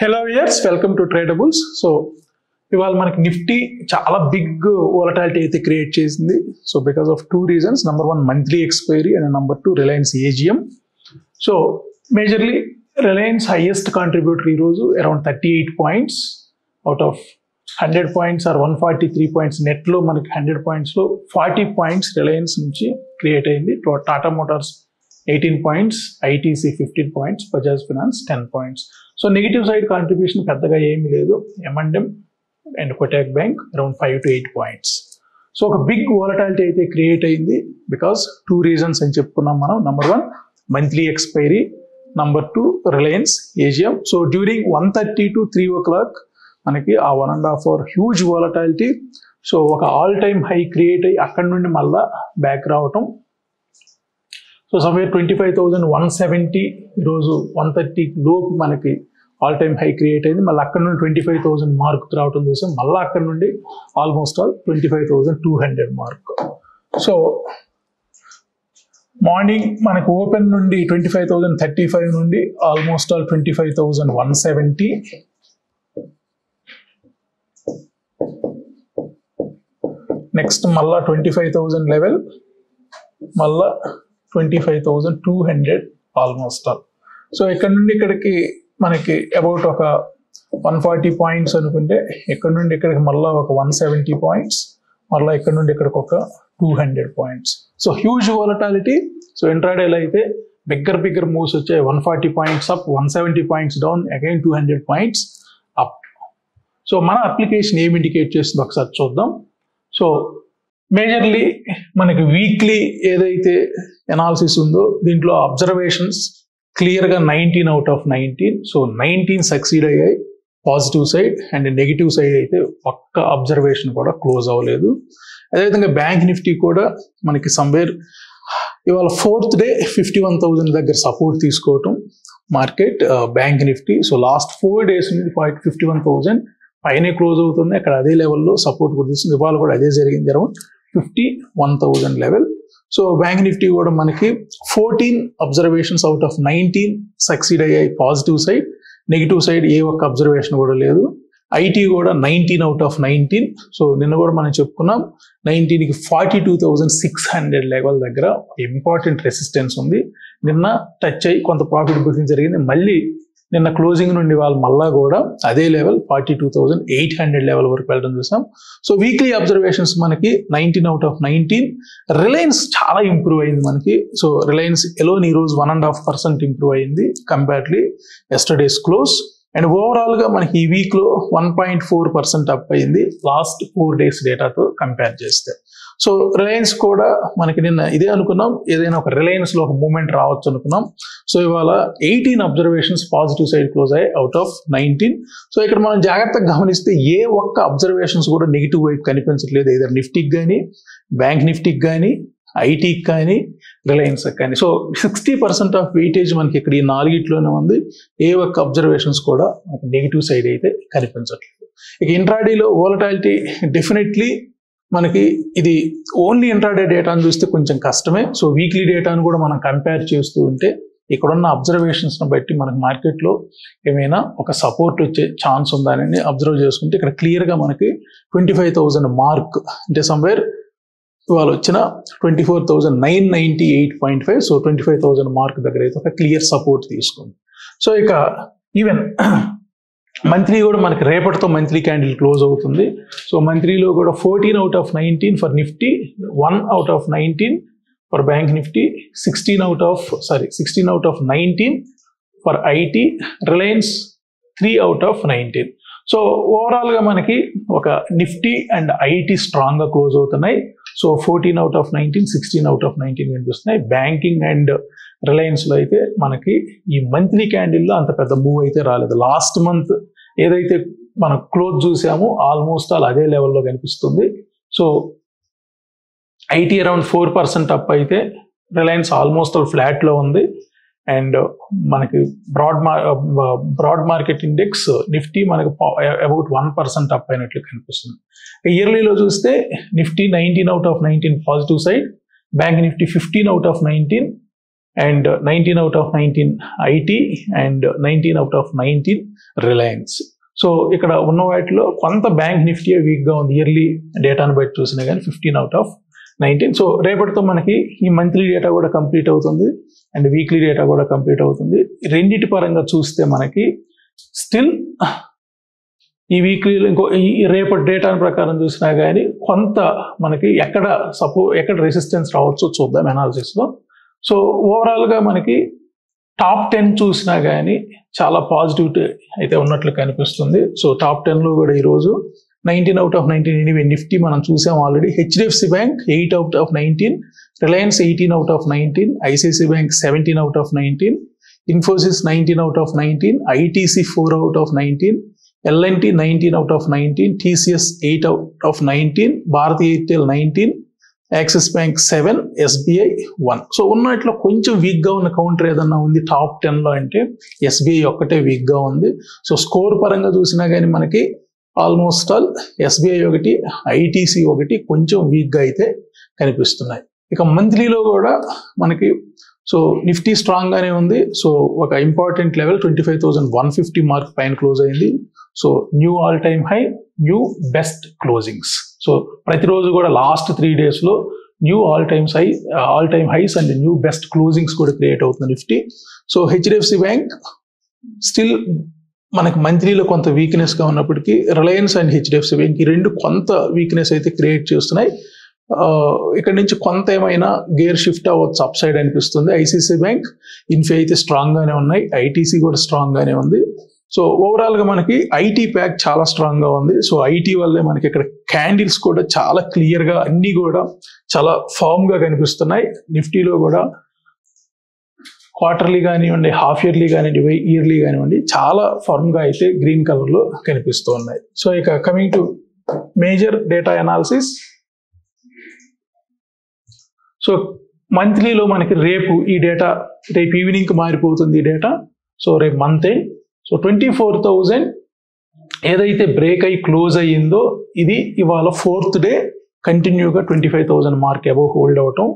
Hello viewers, welcome to tradables. So ఇవాళ మనకి Nifty చాలా బిగ్ వోలటాలిటీ అయితే క్రియేట్ చేసింది. So because of two reasons. Number one, monthly expiry, and number two, Reliance AGM. So majorly Reliance highest contributor ఈరోజు around 38 points out of 100 points or 143 points. నెట్లో మనకి 100 పాయింట్స్లో 40 points Reliance నుంచి create అయింది. Tata Motors 18 points, ITC 15 points, Bajaj finance 10 points. So negative side contribution పెద్దగా ఏమీ లేదు. M&M and Kotak bank around 5 to 8 points. So ఒక బిగ్ వోలటాలిటీ అయితే క్రియేట్ అయింది బికాస్ టూ రీజన్స్ అని చెప్పుకున్నాం మనం. Number one, monthly expiry. Number two, Reliance AGM. So during 1:30 to 3 o'clock మనకి ఆ 1.5 hour హ్యూజ్ వోలటాలిటీ. సో ఒక ఆల్ టైమ్ హై క్రియేట్ అయ్యి అక్కడి నుండి మళ్ళా బ్యాక్ రావటం. సో సమ్వేర్ 25,170 ఈరోజు 1:30 లోపు మనకి ఆల్ టైమ్ హై క్రియేట్ అయింది. మళ్ళీ అక్కడ నుండి 25,000 మార్క్ రావటం చూసాం. మళ్ళీ అక్కడ నుండి almost all 25,200 mark. So morning మనకు ఓపెన్ నుండి 25,035 నుండి ఆల్మోస్ట్ ఆల్ 25,170. నెక్స్ట్ మళ్ళా 25,000 లెవెల్, మళ్ళా 25,200 ఆల్మోస్ట్ ఆల్. సో ఇక్కడ నుండి ఇక్కడికి మనకి అబౌట్ ఒక 140 పాయింట్స్ అనుకుంటే, ఇక్కడ నుండి ఇక్కడికి మళ్ళీ ఒక 170 పాయింట్స్, మళ్ళీ ఇక్కడ నుండి ఇక్కడికి ఒక 200 points. So huge volatility. So ఇంట్రాడేలో అయితే బిగ్గర్ మూవ్స్ వచ్చాయి. 140 points up, 170 points down, again 200 points up. So మన అప్లికేషన్ ఏమి ఇండికేట్ చేస్తుందో ఒకసారి చూద్దాం. సో మేజర్లీ మనకి వీక్లీ ఏదైతే ఎనాలిసిస్ ఉందో దీంట్లో అబ్జర్వేషన్స్ క్లియర్గా 19 out of 19. సో 19 సక్సీడ్ అయ్యాయి positive side, and negative side అయితే ఒక్క అబ్జర్వేషన్ కూడా క్లోజ్ అవ్వలేదు. అదేవిధంగా బ్యాంక్ నిఫ్టీ కూడా మనకి సమ్వేర్ ఇవాళ 4th డే 51,000 దగ్గర సపోర్ట్ తీసుకోవటం market bank Nifty. So last 4 days నుండి 51,000 పైనే క్లోజ్ అవుతుంది. అక్కడ అదే లెవెల్లో సపోర్ట్ కూడా తీస్తుంది. ఇవాళ కూడా అదే జరిగింది, around 51,000 level. So bank Nifty కూడా మనకి 14 అబ్జర్వేషన్స్ అవుట్ ఆఫ్ 19 సక్సీడ్ అయ్యాయి పాజిటివ్ సైడ్. నెగిటివ్ సైడ్ ఏ ఒక్క అబ్జర్వేషన్ కూడా లేదు. ఐటీ కూడా 19 out of 19. సో నిన్న కూడా మనం చెప్పుకున్నాం 19కి 42,600 లెవెల్ దగ్గర ఇంపార్టెంట్ రెసిస్టెన్స్ ఉంది. నిన్న టచ్ అయ్యి కొంత ప్రాఫిట్ బుకింగ్ జరిగింది. మళ్ళీ నిన్న క్లోజింగ్ నుండి వాళ్ళు మళ్ళా కూడా అదే లెవెల్ 42,800 లెవెల్ వరకు వెళ్ళడం చూసాం. సో వీక్లీ అబ్జర్వేషన్స్ మనకి 19 out of 19. రిలయన్స్ చాలా ఇంప్రూవ్ అయింది మనకి. సో రిలయన్స్ ఎలోన్ ఈరోజు 1.5% ఇంప్రూవ్ అయింది కంపేర్డ్లీ ఎస్టర్డేస్ క్లోజ్. అండ్ ఓవరాల్గా మనకి ఈ వీక్లో 1.4% అప్ అయింది లాస్ట్ 4 days డేటాతో కంపేర్ చేస్తే. సో రిలయన్స్ కూడా మనకి నిన్న ఇదే అనుకున్నాం, ఏదైనా ఒక రిలయన్స్లో ఒక మూమెంట్ రావచ్చు అనుకున్నాం. సో ఇవాళ 18 అబ్జర్వేషన్స్ పాజిటివ్ సైడ్ క్లోజ్ అయ్యాయి అవుట్ ఆఫ్ 19. సో ఇక్కడ మనం జాగ్రత్తగా గమనిస్తే ఏ ఒక్క అబ్జర్వేషన్స్ కూడా నెగిటివ్ వైపు కనిపించట్లేదు. ఏదైనా నిఫ్టీకి కానీ, బ్యాంక్ నిఫ్టీకి కానీ, ఐటీకి కానీ, రిలయన్స్కి కానీ. సో 60% ఆఫ్ వెయిటేజ్ మనకి ఇక్కడ ఈ 4 ఉంది. ఏ ఒక్క అబ్జర్వేషన్స్ కూడా మనకి నెగిటివ్ సైడ్ అయితే కనిపించట్లేదు. ఇక ఇంట్రాడేలో వోలటాలిటీ డెఫినెట్లీ మనకి ఇది ఓన్లీ ఇంట్రాడే డేటాను చూస్తే కొంచెం కష్టమే. సో వీక్లీ డేటాను కూడా మనం కంపేర్ చేస్తూ ఉంటే ఇక్కడున్న అబ్జర్వేషన్స్ని బట్టి మనకి మార్కెట్లో ఏమైనా ఒక సపోర్ట్ వచ్చే ఛాన్స్ ఉందా అని అబ్జర్వ్ చేసుకుంటే ఇక్కడ క్లియర్గా మనకి 25,000 మార్క్ అంటే సమ్వేర్ ఇవాళ వచ్చిన 24,998.5. సో 25,000 మార్క్ దగ్గర అయితే ఒక క్లియర్ సపోర్ట్ తీసుకుంది. సో ఇక ఈవెన్ మంత్లీ కూడా మనకి రేపటితో మంత్లీ క్యాండిల్ క్లోజ్ అవుతుంది. సో మంత్లీలో కూడా 14 out of 19 for Nifty, 1 out of 19 for bank Nifty, 16 out of 19 for IT, Reliance 3 out of 19. So ఓవరాల్గా మనకి ఒక నిఫ్టీ అండ్ ఐటీ స్ట్రాంగ్గా క్లోజ్ అవుతున్నాయి. So 14 out of 19, 16 out of 19 కనిపిస్తున్నాయి. బ్యాంకింగ్ అండ్ రిలయన్స్లో అయితే మనకి ఈ మంత్లీ క్యాండిల్లో అంత పెద్ద మూవ్ అయితే రాలేదు. లాస్ట్ మంత్ ఏదైతే మనం క్లోజ్ చూసామో ఆల్మోస్ట్ ఆల్ అదే లెవెల్లో కనిపిస్తుంది. సో ఐటీ అరౌండ్ 4% అప్ అయితే, రిలయన్స్ ఆల్మోస్ట్ ఆల్ ఫ్లాట్లో ఉంది. అండ్ మనకి బ్రాడ్ మార్కెట్ ఇండెక్స్ నిఫ్టీ మనకి అబౌట్ 1% అప్ అయినట్లు కనిపిస్తుంది. ఇయర్లీలో చూస్తే Nifty 19 out of 19 positive side, bank Nifty 15 out of 19, and 19 out of 19 IT and 19 out of 19 Reliance. So ఇక్కడ ఉన్న వాటిలో కొంత బ్యాంక్ నిఫ్టీ వీక్గా ఉంది, ఇయర్లీ డేటాను బట్టి చూసినా కానీ 15 అవుట్ ఆఫ్ 19. సో రేపటితో మనకి ఈ మంత్లీ డేటా కూడా కంప్లీట్ అవుతుంది అండ్ వీక్లీ డేటా కూడా కంప్లీట్ అవుతుంది. రెండిటి పరంగా చూస్తే మనకి స్టిల్ ఈ వీక్లీలో ఈ రేపటి డేటా ప్రకారం చూసినా కానీ కొంత మనకి ఎక్కడ రెసిస్టెన్స్ రావచ్చో చూద్దాం అనాలిసిస్లో. సో ఓవరాల్గా మనకి టాప్ 10 చూసినా కానీ చాలా పాజిటివిటీ అయితే ఉన్నట్లు కనిపిస్తుంది. సో టాప్ 10లో కూడా ఈరోజు 19 అవుట్ ఆఫ్ 19 ఎనీవే నిఫ్టీ మనం చూసాం already. HDFC bank 8 out of 19, Reliance 18 out of 19, ICICI bank 17 out of 19, Infosys 19 out of 19, ITC 4 out of 19, L and T 19 out of 19, TCS 8 out of 19, Bharti Airtel 19, Axis bank 7, SBI 1. So ఉన్నట్లో కొంచెం వీక్గా ఉన్న counter ఏదన్నా ఉంది top 10లో అంటే SBI ఒక్కటే వీక్గా ఉంది. సో స్కోర్ పరంగా చూసినా కానీ మనకి ఆల్మోస్ట్ ఆల్ ఎస్బీఐ ఒకటి, ఐటీసీ ఒకటి కొంచెం వీక్గా అయితే కనిపిస్తున్నాయి. ఇక మంత్లీలో కూడా మనకి సో నిఫ్టీ స్ట్రాంగ్ గానే ఉంది. సో ఒక ఇంపార్టెంట్ లెవెల్ 25,150 మార్క్ పైన క్లోజ్ అయింది. So new all time high, new best closings. So ప్రతిరోజు కూడా లాస్ట్ 3 డేస్లో new all time highs and new best closings కూడా క్రియేట్ అవుతుంది Nifty. So HDFC bank still మనకి మంత్లీలో కొంత వీక్నెస్గా ఉన్నప్పటికీ రిలయన్స్ అండ్ హెచ్డిఎఫ్సి బ్యాంక్ ఈ రెండు కొంత వీక్నెస్ అయితే క్రియేట్ చేస్తున్నాయి. ఇక్కడ నుంచి కొంత ఏమైనా గేర్ షిఫ్ట్ అవ్వచ్చు అప్ సైడ్ అనిపిస్తుంది. ఐసిఐసిఐ బ్యాంక్, ఇన్ఫీ అయితే స్ట్రాంగ్ గానే ఉన్నాయి, ఐటీసీ కూడా స్ట్రాంగ్ గానే ఉంది. సో ఓవరాల్ గా మనకి ఐటీ ప్యాక్ చాలా స్ట్రాంగ్ గా ఉంది. సో ఐటీ వల్లే మనకి ఇక్కడ క్యాండిల్స్ కూడా చాలా క్లియర్ గా అన్ని కూడా చాలా ఫార్మ్ గా కనిపిస్తున్నాయి. నిఫ్టీలో కూడా క్వార్టర్లీ కానివ్వండి, హాఫ్ ఇయర్లీ కానివ్వండి, ఇయర్లీ కానివ్వండి చాలా ఫార్మ్ గా అయితే గ్రీన్ కలర్ లో కనిపిస్తూ ఉన్నాయి. సో ఇక coming to major data analysis. So మంత్లీలో మనకి రేపు ఈవినింగ్కి మారిపోతుంది ఈ డేటా. సో రేపు మంత్ ఎండ్. సో 24,000 ఏదైతే బ్రేక్ అయ్యి క్లోజ్ అయ్యిందో ఇది ఇవాళ 4th డే కంటిన్యూగా 25,000 మార్క్ అబౌవ్ హోల్డ్ అవటం.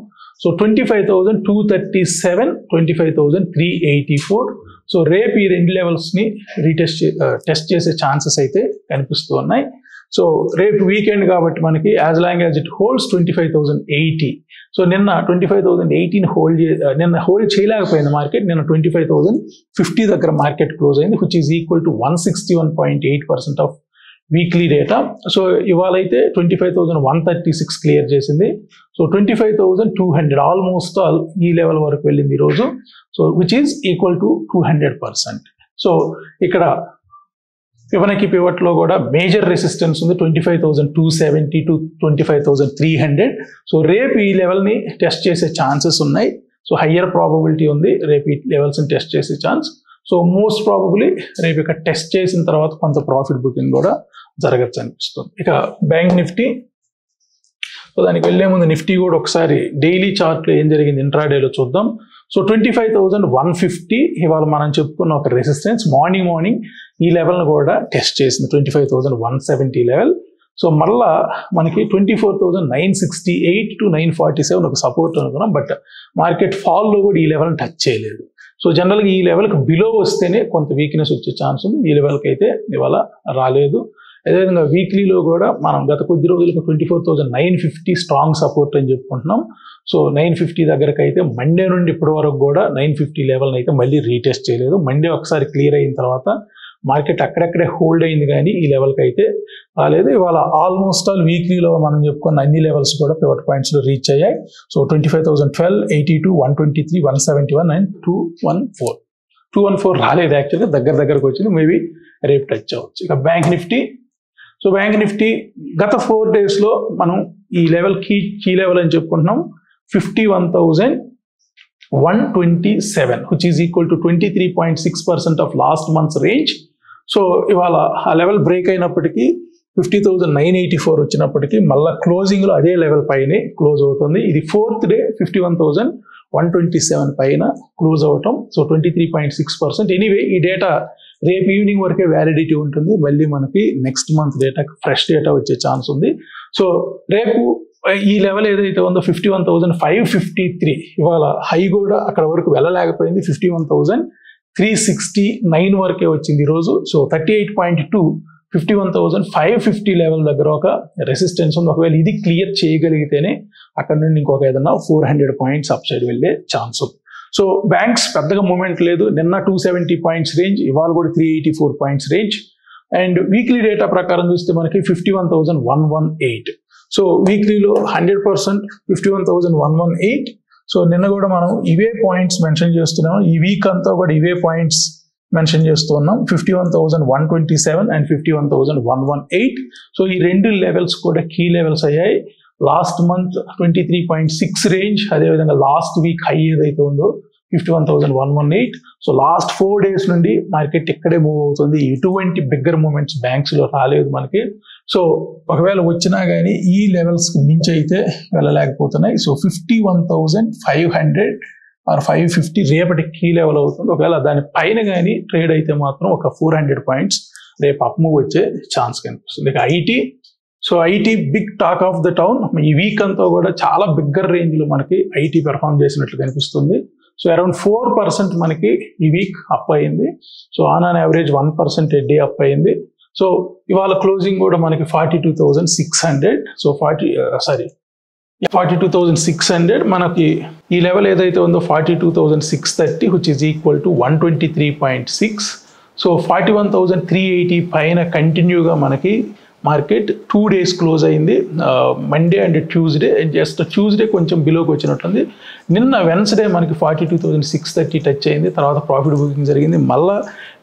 సో 25,237, 25,384. సో రేపు ఈ రెండు లెవెల్స్ని టెస్ట్ చేసే ఛాన్సెస్ అయితే కనిపిస్తూ ఉన్నాయి. సో రేపు వీకెండ్ కాబట్టి మనకి as long as it holds 25,080. So నిన్న 25,018 నిన్న హోల్డ్ చేయలేకపోయింది మార్కెట్. నిన్న 25,050 దగ్గర మార్కెట్ క్లోజ్ అయింది, which is equal to 161.8% of weekly data. So ఇవాళ అయితే 25,136 క్లియర్ చేసింది. సో 25,200 ఆల్మోస్ట్ ఆల్ ఈ లెవెల్ వరకు వెళ్ళింది ఈరోజు. So which is equal to 200%. So ఇక్కడ ఫిబొనాచి పివట్ లో కూడా మేజర్ రెసిస్టెన్స్ ఉంది 25,270 to 25,300. సో రేపు ఈ లెవెల్ ని టెస్ట్ చేసే ఛాన్సెస్ ఉన్నాయి. సో హయ్యర్ ప్రాబబిలిటీ ఉంది రేపు ఈ లెవెల్స్ ని టెస్ట్ చేసే ఛాన్స్. సో మోస్ట్ ప్రాబబ్లీ రేపు ఇక్కడ టెస్ట్ చేసిన తర్వాత కొంత ప్రాఫిట్ బుకింగ్ కూడా జరగచ్చు అనిపిస్తుంది. ఇక బ్యాంక్ నిఫ్టీ. సో దానికి వెళ్లే ముందు నిఫ్టీ కూడా ఒకసారి డైలీ చార్ట్ లో ఏం జరిగింది ఇంట్రాడేలో చూద్దాం. సో 25,150 ఇవాళ మనం చెప్పుకున్న ఒక రెసిస్టెన్స్ మార్నింగ్ ఈ లెవెల్ను కూడా టెస్ట్ చేసింది 25,170 లెవెల్. సో మళ్ళా మనకి 24,968 to 947 ఒక సపోర్ట్ అనుకున్నాం. బట్ మార్కెట్ ఫాల్లో కూడా ఈ లెవెల్ని టచ్ చేయలేదు. సో జనరల్గా ఈ లెవెల్కి బిలో వస్తేనే కొంత వీక్నెస్ వచ్చే ఛాన్స్ ఉంది. ఈ లెవెల్కి అయితే ఇవాళ రాలేదు. అదేవిధంగా వీక్లీలో కూడా మనం గత కొద్ది రోజులకు 24,950 స్ట్రాంగ్ సపోర్ట్ అని చెప్పుకుంటున్నాం. సో 950 దగ్గరకు అయితే మండే నుండి ఇప్పటి వరకు కూడా 950 లెవెల్ని అయితే మళ్ళీ రీటెస్ట్ చేయలేదు. మండే ఒకసారి క్లియర్ అయిన తర్వాత మార్కెట్ అక్కడక్కడే హోల్డ్ అయింది కానీ ఈ లెవెల్కి అయితే రాలేదు. ఇవాళ ఆల్మోస్ట్ ఆల్ వీక్లీలో మనం చెప్పుకున్న అన్ని లెవెల్స్ కూడా పివట్ పాయింట్స్లో రీచ్ అయ్యాయి. సో 25,012, 82, 123, 171 అండ్ 214 రాలేదు. యాక్చువల్గా దగ్గరకు వచ్చింది, మేబీ రేపు టచ్ అవ్వచ్చు. ఇక bank Nifty. So bank Nifty గత 4 డేస్లో మనం ఈ లెవెల్ కీ లెవెల్ అని చెప్పుకుంటున్నాం 51,127, which is equal to 23.6% of last month's range. So ఇవాళ ఆ లెవెల్ బ్రేక్ అయినప్పటికీ 50,984 వచ్చినప్పటికీ మళ్ళీ క్లోజింగ్లో అదే లెవెల్ పైనే క్లోజ్ అవుతుంది. ఇది 4th డే 51,127 పైన క్లోజ్ అవటం. సో 23.6%. ఎనీవే ఈ డేటా రేపు ఈవినింగ్ వరకే వ్యాలిడిటీ ఉంటుంది. మళ్ళీ మనకి next month data fresh data వచ్చే ఛాన్స్ ఉంది. సో రేపు ఈ లెవెల్ ఏదైతే ఉందో 51,553 ఇవాళ హై కూడా అక్కడ వరకు వెళ్ళలేకపోయింది. 51,369 వరకే వచ్చింది ఈరోజు. సో 38.2 51,550 లెవెల్ దగ్గర ఒక రెసిస్టెన్స్ ఉంది. ఒకవేళ ఇది క్లియర్ చేయగలిగితేనే అక్కడ నుండి ఇంకొక ఏదన్నా 400 పాయింట్స్ అప్ సైడ్ వెళ్ళే ఛాన్స్ ఉంది. సో బ్యాంక్స్ పెద్దగా మూమెంట్ లేదు. నిన్న 270 పాయింట్స్ రేంజ్, ఇవాళ కూడా 384 points range. And weekly data ప్రకారం చూస్తే మనకి 51,118. సో వీక్లీలో 100% 51,118. సో నిన్న కూడా మనం ఇవే పాయింట్స్ మెన్షన్ చేస్తున్నాం. ఈ వీక్ అంతా కూడా ఇవే పాయింట్స్ మెన్షన్ చేస్తూ ఉన్నాం. 51,127 అండ్ 51,118. సో ఈ రెండు లెవెల్స్ కూడా కీ లెవెల్స్ అయ్యాయి. లాస్ట్ మంత్ 23.6 రేంజ్, అదేవిధంగా లాస్ట్ వీక్ హై ఏదైతే ఉందో 51,118. సో లాస్ట్ 4 days నుండి మార్కెట్ ఇక్కడే మూవ్ అవుతుంది. ఎటువంటి బిగ్గర్ మూమెంట్స్ బ్యాంక్స్ లో రాలేదు మనకి. సో ఒకవేళ వచ్చినా కానీ ఈ లెవెల్స్ కి మించి అయితే వెళ్ళలేకపోతున్నాయి. సో 51,500 ఆర్ 550 రేపటి కీ లెవెల్ అవుతుంది. ఒకవేళ దాని పైన కానీ ట్రేడ్ అయితే మాత్రం ఒక 400 పాయింట్స్ రేపు అప్ మూవ్ వచ్చే ఛాన్స్ కనిపిస్తుంది. ఇక IT, so IT big talk of the town. ఈ వీక్ అంతా కూడా చాలా బిగ్గర్ రేంజ్ లో మనకి ఐటీ పెర్ఫామ్ చేసినట్లు కనిపిస్తుంది. సో అరౌండ్ 4% మనకి ఈ వీక్ అప్ అయింది. So on average 1% day up అయింది. సో ఇవాళ క్లోజింగ్ కూడా మనకి 42,600. సో 42,600 మనకి ఈ లెవెల్ ఏదైతే ఉందో 42,630 which is equal to 123.6. So 41,380 పైన కంటిన్యూగా మనకి మార్కెట్ 2 days క్లోజ్ అయింది. Monday and Tuesday, just Tuesday కొంచెం బిలోకి వచ్చినట్టుంది. నిన్న వెన్స్డే మనకి 42,630 టచ్ అయింది. తర్వాత ప్రాఫిట్ బుకింగ్ జరిగింది. మళ్ళీ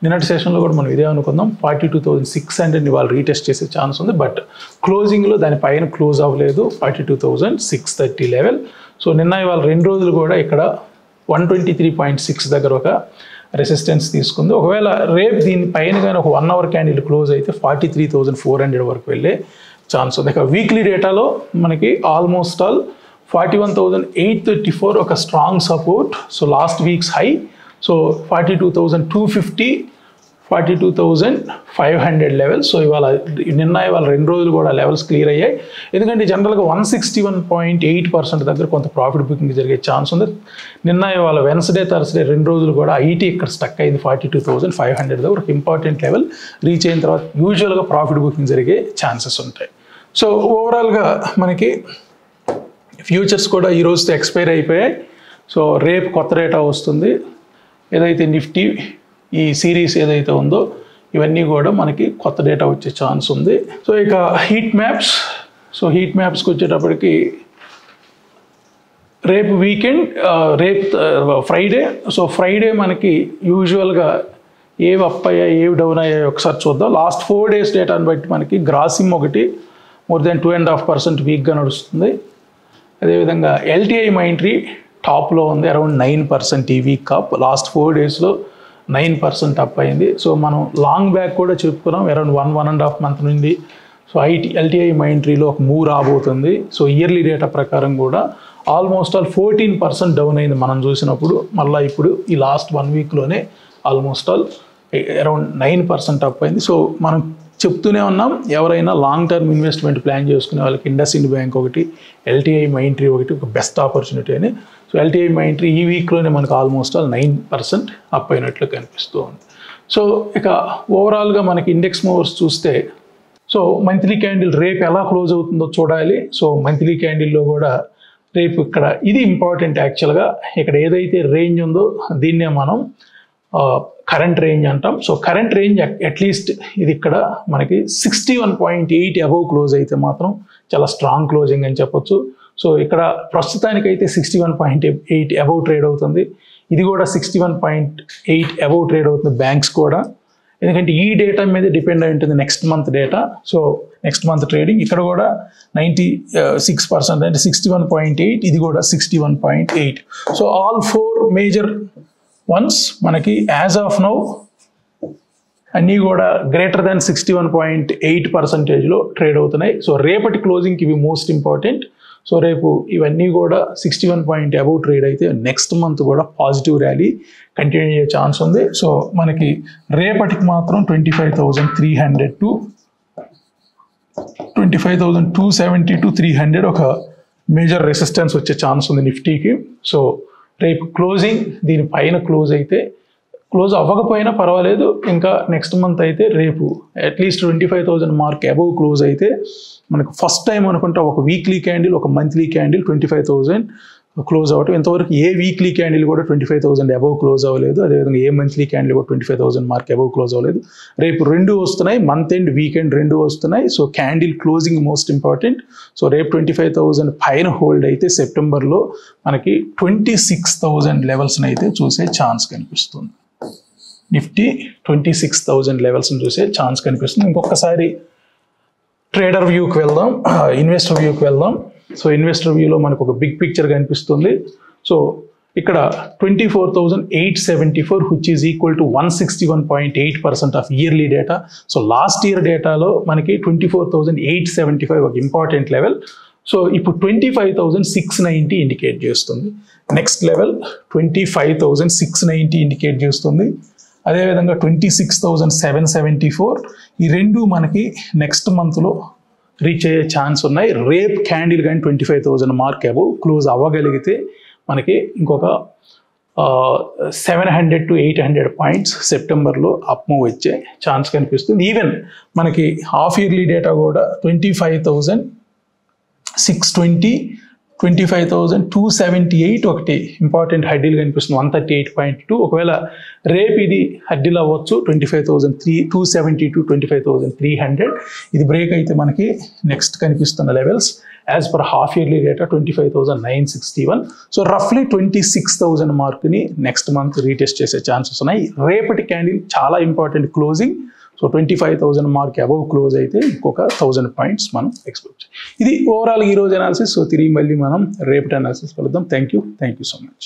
నిన్నటి సెషన్లో కూడా మనం ఇదే అనుకుందాం, 42,600 ఇవాళ రీటెస్ట్ చేసే ఛాన్స్ ఉంది. బట్ క్లోజింగ్లో దానిపైన క్లోజ్ అవ్వలేదు 42,630 లెవెల్. సో నిన్న ఇవాళ 2 రోజులు కూడా ఇక్కడ 123.6 దగ్గర ఒక రెసిస్టెన్స్ తీసుకుంది. ఒకవేళ రేపు దీని పైన కానీ ఒక 1 hour క్యాండిల్ క్లోజ్ అయితే 43,400 వరకు వెళ్ళే ఛాన్స్ ఉంది. ఇక వీక్లీ డేటాలో మనకి ఆల్మోస్ట్ ఆల్ 41,834 ఒక strong support. So last weeks high. So 42,250, 42,500 levels. So ఇవాళ నిన్న 2 రోజులు కూడా లెవెల్స్ క్లియర్ అయ్యాయి. ఎందుకంటే జనరల్గా 161.8% దగ్గర కొంత ప్రాఫిట్ బుకింగ్ జరిగే ఛాన్స్ ఉంది. నిన్న ఇవాళ వెన్స్డే, థర్స్డే 2 రోజులు కూడా ఐటీ ఇక్కడ స్టక్ అయింది 42,500 దగ్గర. ఒక ఇంపార్టెంట్ లెవెల్ రీచ్ అయిన తర్వాత యూజువల్గా ప్రాఫిట్ బుకింగ్ జరిగే ఛాన్సెస్ ఉంటాయి. సో ఓవరాల్గా మనకి ఫ్యూచర్స్ కూడా ఈ రోజుతో ఎక్స్పైర్ అయిపోయాయి. సో రేపు కొత్త డేటా వస్తుంది. ఏదైతే నిఫ్టీ ఈ సిరీస్ ఏదైతే ఉందో ఇవన్నీ కూడా మనకి కొత్త డేటా వచ్చే ఛాన్స్ ఉంది. సో ఇక హీట్ మ్యాప్స్. సో హీట్ మ్యాప్స్కి వచ్చేటప్పటికి రేపు వీకెండ్, రేపు ఫ్రైడే. సో ఫ్రైడే మనకి యూజువల్గా ఏవి అప్ అయ్యాయి, ఏవి డౌన్ అయ్యాయి ఒకసారి చూద్దాం. లాస్ట్ 4 days డేటాను బట్టి మనకి గ్రాసిమ్ ఒకటి మోర్ దెన్ 2.5% వీక్గా నడుస్తుంది. అదేవిధంగా ఎల్టీఐ మైంట్రీ టాప్లో ఉంది, అరౌండ్ 9% ఈ వీక్ అప్. లాస్ట్ 4 daysలో 9% అప్ అయింది. సో మనం లాంగ్ బ్యాక్ కూడా చెప్పుకున్నాం, అరౌండ్ 1.5 month నుండి. సో ఎల్టీఐ మైంట్రీలో ఒక మూవ్ రాబోతుంది. సో ఇయర్లీ డేటా ప్రకారం కూడా ఆల్మోస్ట్ ఆల్ 14% డౌన్ అయింది మనం చూసినప్పుడు. మళ్ళీ ఇప్పుడు ఈ లాస్ట్ 1 weekలోనే ఆల్మోస్ట్ ఆల్ అరౌండ్ 9% అప్ అయింది. సో మనం చెప్తూనే ఉన్నాం, ఎవరైనా లాంగ్ టర్మ్ ఇన్వెస్ట్మెంట్ ప్లాన్ చేసుకునే వాళ్ళకి ఇండస్ఇండ్ బ్యాంక్ ఒకటి, ఎల్టీఐ మైంట్రీ ఒకటి ఒక బెస్ట్ ఆపర్చునిటీ అని. సో ఎల్టీఐ మైంట్రీ ఈ వీక్లోనే మనకు ఆల్మోస్ట్ ఆల్ 9% అప్ అయినట్లు కనిపిస్తూ ఉంది. సో ఇక ఓవరాల్గా మనకి ఇండెక్స్ మూవర్స్ చూస్తే, సో మంత్లీ క్యాండిల్ రేపు ఎలా క్లోజ్ అవుతుందో చూడాలి. సో మంత్లీ క్యాండిల్లో కూడా రేపు ఇక్కడ ఇది ఇంపార్టెంట్ యాక్చువల్గా. ఇక్కడ ఏదైతే రేంజ్ ఉందో దీన్నే మనం కరెంట్ రేంజ్ అంటాం. సో కరెంట్ రేంజ్ అట్లీస్ట్ ఇది ఇక్కడ మనకి 61.8 అబవ్ క్లోజ్ అయితే మాత్రం చాలా స్ట్రాంగ్ క్లోజింగ్ అని చెప్పొచ్చు. సో ఇక్కడ ప్రస్తుతానికైతే 61.8 అబవ్ ట్రేడ్ అవుతుంది. ఇది కూడా 61.8 అబవ్ ట్రేడ్ అవుతుంది బ్యాంక్స్ కూడా. ఎందుకంటే ఈ డేటా మీద డిపెండ్ అయి ఉంటుంది next month data. So next month trading ఇక్కడ కూడా 96% అంటే 61.8, ఇది కూడా 61.8. సో ఆల్ 4 మేజర్ వన్స్ మనకి యాజ్ ఆఫ్ నౌ అన్నీ కూడా గ్రేటర్ దాన్ 61.8%లో ట్రేడ్ అవుతున్నాయి. సో రేపటి క్లోజింగ్కి ఇవి మోస్ట్ ఇంపార్టెంట్. సో రేపు ఇవన్నీ కూడా 61 అబవ్ ట్రేడ్ అయితే నెక్స్ట్ మంత్ కూడా పాజిటివ్ ర్యాలీ కంటిన్యూ అయ్యే ఛాన్స్ ఉంది. సో మనకి రేపటికి మాత్రం 25,300 to 25,270 to 300 ఒక మేజర్ రెసిస్టెన్స్ వచ్చే ఛాన్స్ ఉంది నిఫ్టీకి. సో రేపు క్లోజింగ్ దీనిపైన క్లోజ్ అయితే, క్లోజ్ అవ్వకపోయినా పర్వాలేదు, ఇంకా నెక్స్ట్ మంత్ అయితే రేపు అట్లీస్ట్ 25,000 మార్క్ అబవ్ క్లోజ్ అయితే మనకు ఫస్ట్ టైం అనుకుంటా ఒక వీక్లీ క్యాండిల్, ఒక మంత్లీ క్యాండిల్ 25,000 క్లోజ్ అవ్వటం. ఇంతవరకు ఏ వీక్లీ క్యాండిల్ కూడా 25,000 అబవ్ క్లోజ్ అవ్వలేదు, అదేవిధంగా ఏ మంత్లీ క్యాండిల్ కూడా 25,000 మార్క్ అబవ్ క్లోజ్ అవ్వలేదు. రేపు రెండు వస్తున్నాయి, మంత్ ఎండ్ వీకెండ్ రెండు వస్తున్నాయి. So candle closing most important. So రేపు 25,000 పైన హోల్డ్ అయితే సెప్టెంబర్లో మనకి 26,000 లెవెల్స్ని అయితే చూసే ఛాన్స్ కనిపిస్తుంది. నిఫ్టీ 26,000 లెవెల్స్ని చూసే ఛాన్స్ కనిపిస్తుంది. ఇంకొకసారి ట్రేడర్ వ్యూకి వెళ్దాం, ఇన్వెస్టర్ వ్యూకి వెళ్దాం. సో ఇన్వెస్టర్ వ్యూలో మనకు ఒక బిగ్ పిక్చర్ కనిపిస్తుంది. సో ఇక్కడ 24,874 which is equal to 161.8% of yearly data. So last year డేటాలో మనకి 24,875 ఒక ఇంపార్టెంట్ లెవెల్. సో ఇప్పుడు 25,690 ఇండికేట్ చేస్తుంది. నెక్స్ట్ లెవెల్ 25,690 ఇండికేట్ చేస్తుంది. అదేవిధంగా 26,774 ఈ రెండు మనకి నెక్స్ట్ మంత్లో రీచ్ అయ్యే ఛాన్స్ ఉన్నాయి. రేప్ క్యాండిల్ కానీ 25,000 మార్క్ అబవ్ క్లోజ్ అవ్వగలిగితే మనకి ఇంకొక 700 to 800 పాయింట్స్ సెప్టెంబర్లో అప్ మూవ్ వచ్చే ఛాన్స్ కనిపిస్తుంది. ఈవెన్ మనకి హాఫ్ ఇయర్లీ డేటా కూడా 25,620, 25,278 ఒకటి ఇంపార్టెంట్ హడ్డీలు కనిపిస్తుంది, 138.2. ఒకవేళ రేపు ఇది హడ్డీలు అవ్వచ్చు 25,270 to 25,300. ఇది బ్రేక్ అయితే మనకి నెక్స్ట్ కనిపిస్తున్న levels as per half yearly data 25,961. So రఫ్లీ 26,000 మార్క్ని నెక్స్ట్ మంత్ రీటెస్ట్ చేసే ఛాన్సెస్ ఉన్నాయి. రేపటి క్యాండిల్ చాలా important closing. So 25,000 mark above close అయితే ఇంకొక 1,000 పాయింట్స్ మనం ఎక్స్పెక్ట్. ఇది ఓవరాల్ ఈ రోజు అనాలిసిస్. సో తిరిగి మళ్ళీ మనం రేపటి అనాలిసిస్ కలుద్దాం. Thank you so much.